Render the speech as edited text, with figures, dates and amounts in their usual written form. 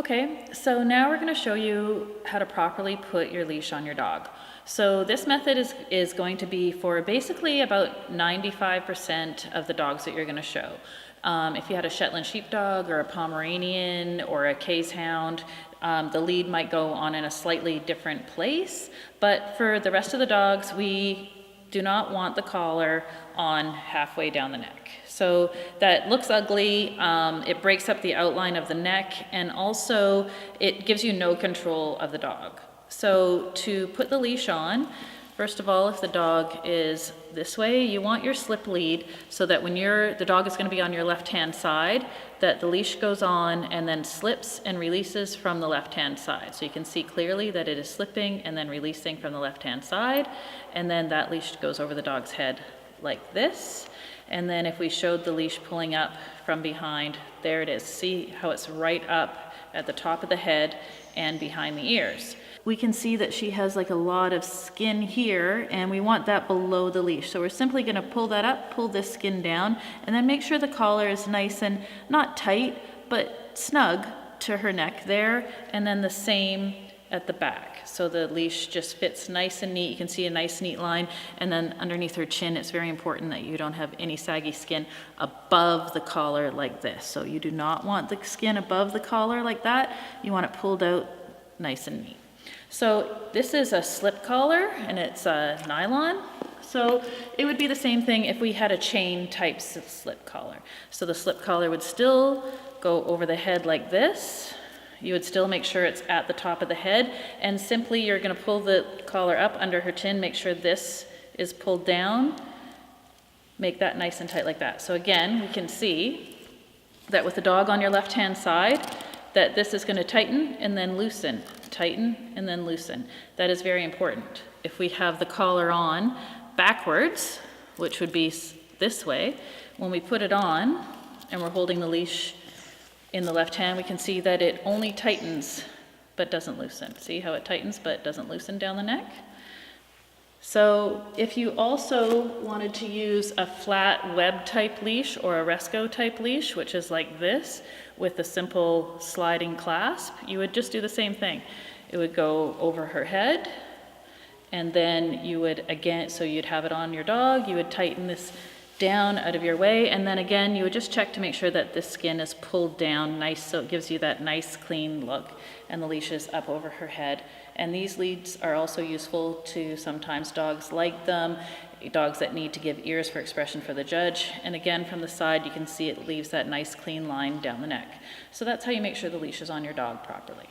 Okay, so now we're going to show you how to properly put your leash on your dog. So this method is going to be for basically about 95% of the dogs that you're going to show. If you had a Shetland sheepdog or a Pomeranian or a Case Hound, the lead might go on in a slightly different place, but for the rest of the dogs, we do not want the collar on halfway down the neck. So that looks ugly, it breaks up the outline of the neck, and also it gives you no control of the dog. So to put the leash on, first of all, if the dog is this way, you want your slip lead so that when the dog is going to be on your left-hand side, that the leash goes on and then slips and releases from the left-hand side. So you can see clearly that it is slipping and then releasing from the left-hand side, and then that leash goes over the dog's head like this. And then if we showed the leash pulling up from behind, there it is. See how it's right up at the top of the head and behind the ears. We can see that she has like a lot of skin here, and we want that below the leash. So we're simply going to pull that up, pull this skin down, and then make sure the collar is nice and not tight, but snug to her neck there, and then the same at the back. So the leash just fits nice and neat. You can see a nice neat line, and then underneath her chin, it's very important that you don't have any saggy skin above the collar like this. So you do not want the skin above the collar like that. You want it pulled out nice and neat. So this is a slip collar, and it's a nylon. So it would be the same thing if we had a chain type slip collar. So the slip collar would still go over the head like this. You would still make sure it's at the top of the head, and simply you're going to pull the collar up under her chin, make sure this is pulled down, make that nice and tight like that. So again, we can see that with the dog on your left-hand side, that this is going to tighten and then loosen, tighten and then loosen. That is very important. If we have the collar on backwards, which would be this way, when we put it on and we're holding the leash in the left hand, we can see that it only tightens but doesn't loosen. See how it tightens but doesn't loosen down the neck? So if you also wanted to use a flat web type leash or a Resco type leash, which is like this with a simple sliding clasp, you would just do the same thing. It would go over her head, and then you would again, so you'd have it on your dog, you would tighten this down out of your way, and then again you would just check to make sure that the skin is pulled down nice so it gives you that nice clean look, and the leash is up over her head. And these leads are also useful to sometimes dogs like them, dogs that need to give ears for expression for the judge, and again from the side you can see it leaves that nice clean line down the neck. So that's how you make sure the leash is on your dog properly.